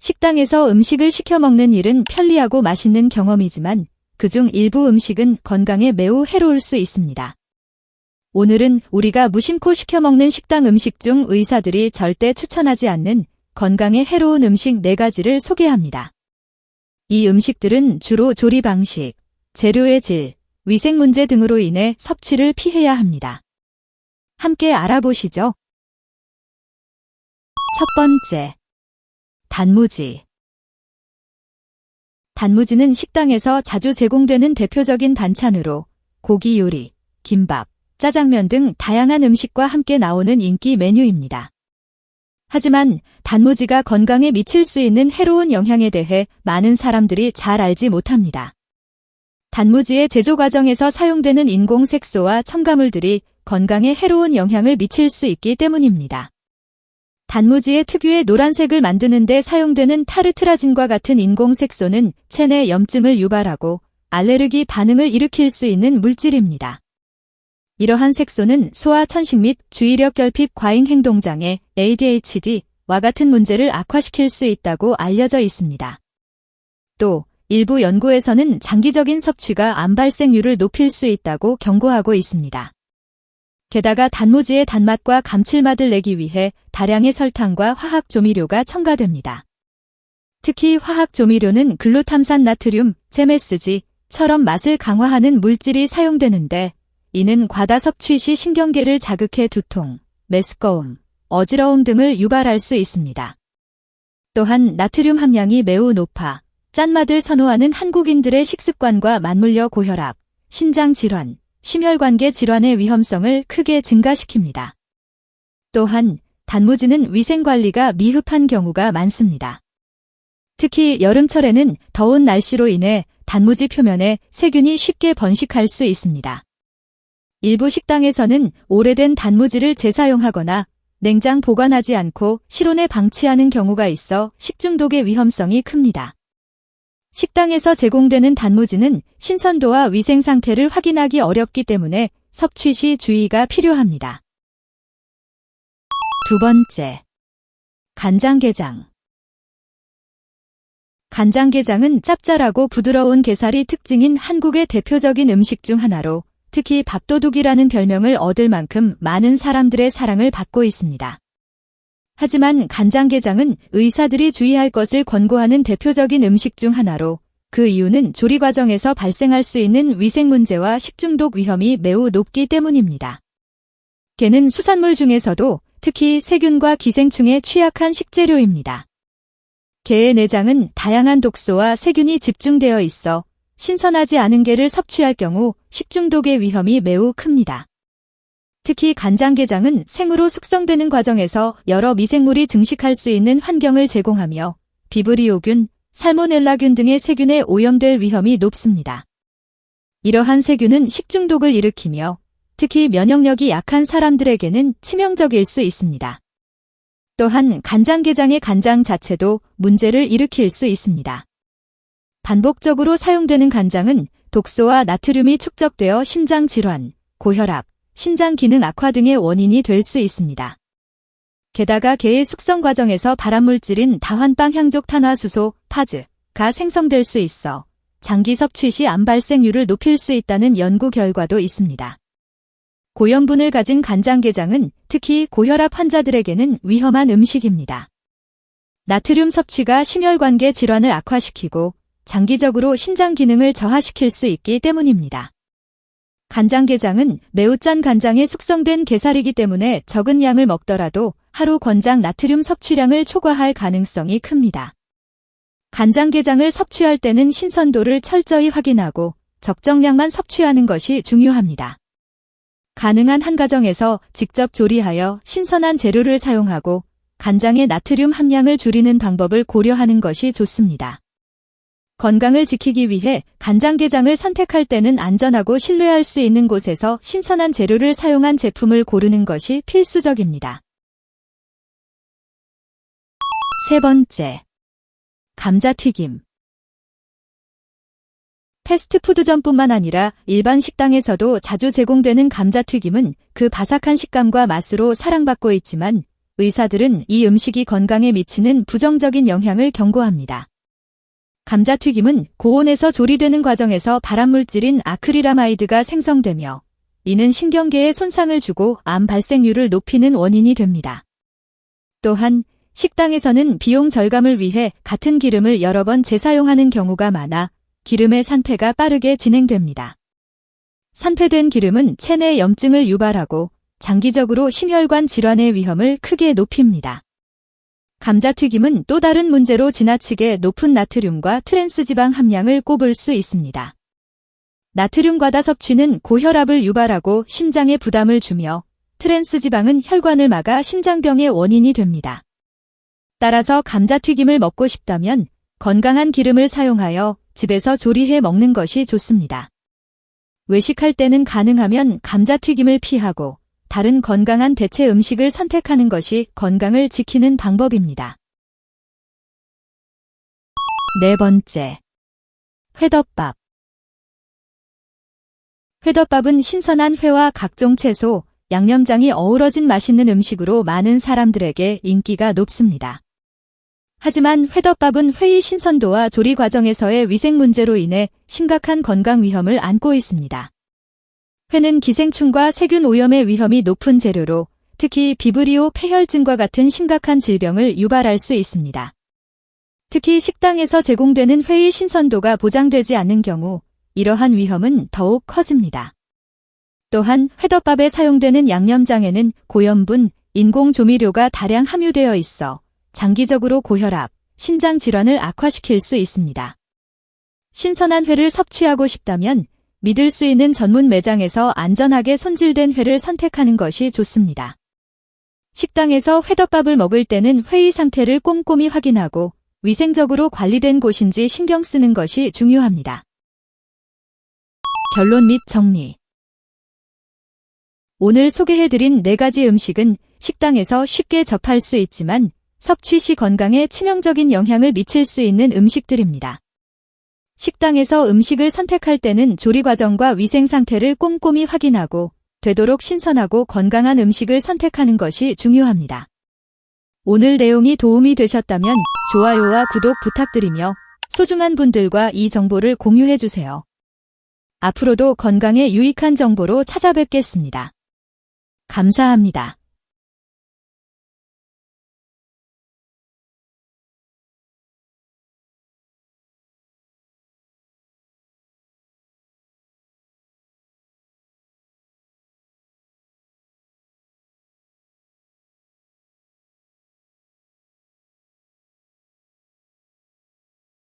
식당에서 음식을 시켜 먹는 일은 편리하고 맛있는 경험이지만 그중 일부 음식은 건강에 매우 해로울 수 있습니다. 오늘은 우리가 무심코 시켜 먹는 식당 음식 중 의사들이 절대 추천하지 않는 건강에 해로운 음식 4가지를 소개합니다. 이 음식들은 주로 조리 방식, 재료의 질, 위생 문제 등으로 인해 섭취를 피해야 합니다. 함께 알아보시죠. 첫 번째, 단무지. 단무지는 식당에서 자주 제공되는 대표적인 반찬으로 고기 요리, 김밥, 짜장면 등 다양한 음식과 함께 나오는 인기 메뉴입니다. 하지만 단무지가 건강에 미칠 수 있는 해로운 영향에 대해 많은 사람들이 잘 알지 못합니다. 단무지의 제조 과정에서 사용되는 인공 색소와 첨가물들이 건강에 해로운 영향을 미칠 수 있기 때문입니다. 단무지의 특유의 노란색을 만드는 데 사용되는 타르트라진과 같은 인공 색소는 체내 염증을 유발하고 알레르기 반응을 일으킬 수 있는 물질입니다. 이러한 색소는 소화 천식 및 주의력 결핍 과잉 행동장애 ADHD와 같은 문제를 악화시킬 수 있다고 알려져 있습니다. 또 일부 연구에서는 장기적인 섭취가 암 발생률을 높일 수 있다고 경고하고 있습니다. 게다가 단무지의 단맛과 감칠맛을 내기 위해 다량의 설탕과 화학 조미료가 첨가됩니다. 특히 화학 조미료는 글루탐산 나트륨, MSG처럼 맛을 강화하는 물질이 사용되는데 이는 과다 섭취 시 신경계를 자극해 두통, 메스꺼움, 어지러움 등을 유발할 수 있습니다. 또한 나트륨 함량이 매우 높아 짠맛을 선호하는 한국인들의 식습관과 맞물려 고혈압, 신장질환, 심혈관계 질환의 위험성을 크게 증가시킵니다. 또한 단무지는 위생관리가 미흡한 경우가 많습니다. 특히 여름철에는 더운 날씨로 인해 단무지 표면에 세균이 쉽게 번식할 수 있습니다. 일부 식당에서는 오래된 단무지를 재사용하거나 냉장 보관하지 않고 실온에 방치하는 경우가 있어 식중독의 위험성이 큽니다. 식당에서 제공되는 단무지는 신선도와 위생 상태를 확인하기 어렵기 때문에 섭취 시 주의가 필요합니다. 두 번째, 간장게장. 간장게장은 짭짤하고 부드러운 게살이 특징인 한국의 대표적인 음식 중 하나로 특히 밥도둑이라는 별명을 얻을 만큼 많은 사람들의 사랑을 받고 있습니다. 하지만 간장게장은 의사들이 주의할 것을 권고하는 대표적인 음식 중 하나로 그 이유는 조리 과정에서 발생할 수 있는 위생 문제와 식중독 위험이 매우 높기 때문입니다. 게는 수산물 중에서도 특히 세균과 기생충에 취약한 식재료입니다. 게의 내장은 다양한 독소와 세균이 집중되어 있어 신선하지 않은 게를 섭취할 경우 식중독의 위험이 매우 큽니다. 특히 간장게장은 생으로 숙성되는 과정에서 여러 미생물이 증식할 수 있는 환경을 제공하며 비브리오균, 살모넬라균 등의 세균에 오염될 위험이 높습니다. 이러한 세균은 식중독을 일으키며 특히 면역력이 약한 사람들에게는 치명적일 수 있습니다. 또한 간장게장의 간장 자체도 문제를 일으킬 수 있습니다. 반복적으로 사용되는 간장은 독소와 나트륨이 축적되어 심장질환, 고혈압, 신장 기능 악화 등의 원인이 될 수 있습니다. 게다가 게의 숙성 과정에서 발암물질인 다환방향족 탄화수소, 파즈가 생성될 수 있어 장기 섭취 시 암 발생률을 높일 수 있다는 연구 결과도 있습니다. 고염분을 가진 간장게장은 특히 고혈압 환자들에게는 위험한 음식입니다. 나트륨 섭취가 심혈관계 질환을 악화시키고 장기적으로 신장 기능을 저하시킬 수 있기 때문입니다. 간장게장은 매우 짠 간장에 숙성된 게살이기 때문에 적은 양을 먹더라도 하루 권장 나트륨 섭취량을 초과할 가능성이 큽니다. 간장게장을 섭취할 때는 신선도를 철저히 확인하고 적정량만 섭취하는 것이 중요합니다. 가능한 한 가정에서 직접 조리하여 신선한 재료를 사용하고 간장의 나트륨 함량을 줄이는 방법을 고려하는 것이 좋습니다. 건강을 지키기 위해 간장게장을 선택할 때는 안전하고 신뢰할 수 있는 곳에서 신선한 재료를 사용한 제품을 고르는 것이 필수적입니다. 세 번째, 감자튀김. 패스트푸드점뿐만 아니라 일반 식당에서도 자주 제공되는 감자튀김은 그 바삭한 식감과 맛으로 사랑받고 있지만 의사들은 이 음식이 건강에 미치는 부정적인 영향을 경고합니다. 감자튀김은 고온에서 조리되는 과정에서 발암물질인 아크릴아마이드가 생성되며 이는 신경계에 손상을 주고 암 발생률을 높이는 원인이 됩니다. 또한 식당에서는 비용 절감을 위해 같은 기름을 여러 번 재사용하는 경우가 많아 기름의 산패가 빠르게 진행됩니다. 산패된 기름은 체내 염증을 유발하고 장기적으로 심혈관 질환의 위험을 크게 높입니다. 감자튀김은 또 다른 문제로 지나치게 높은 나트륨과 트랜스지방 함량을 꼽을 수 있습니다. 나트륨 과다 섭취는 고혈압을 유발하고 심장에 부담을 주며 트랜스지방은 혈관을 막아 심장병의 원인이 됩니다. 따라서 감자튀김을 먹고 싶다면 건강한 기름을 사용하여 집에서 조리해 먹는 것이 좋습니다. 외식할 때는 가능하면 감자튀김을 피하고 다른 건강한 대체 음식을 선택하는 것이 건강을 지키는 방법입니다. 네 번째, 회덮밥. 회덮밥은 신선한 회와 각종 채소, 양념장이 어우러진 맛있는 음식으로 많은 사람들에게 인기가 높습니다. 하지만 회덮밥은 회의 신선도와 조리 과정에서의 위생 문제로 인해 심각한 건강 위험을 안고 있습니다. 회는 기생충과 세균 오염의 위험이 높은 재료로 특히 비브리오 폐혈증과 같은 심각한 질병을 유발할 수 있습니다. 특히 식당에서 제공되는 회의 신선도가 보장되지 않는 경우 이러한 위험은 더욱 커집니다. 또한 회덮밥에 사용되는 양념장에는 고염분, 인공조미료가 다량 함유되어 있어 장기적으로 고혈압, 신장 질환을 악화시킬 수 있습니다. 신선한 회를 섭취하고 싶다면 믿을 수 있는 전문 매장에서 안전하게 손질된 회를 선택하는 것이 좋습니다. 식당에서 회덮밥을 먹을 때는 회의 상태를 꼼꼼히 확인하고 위생적으로 관리된 곳인지 신경 쓰는 것이 중요합니다. 결론 및 정리. 오늘 소개해드린 4가지 음식은 식당에서 쉽게 접할 수 있지만 섭취 시 건강에 치명적인 영향을 미칠 수 있는 음식들입니다. 식당에서 음식을 선택할 때는 조리 과정과 위생 상태를 꼼꼼히 확인하고 되도록 신선하고 건강한 음식을 선택하는 것이 중요합니다. 오늘 내용이 도움이 되셨다면 좋아요와 구독 부탁드리며 소중한 분들과 이 정보를 공유해주세요. 앞으로도 건강에 유익한 정보로 찾아뵙겠습니다. 감사합니다.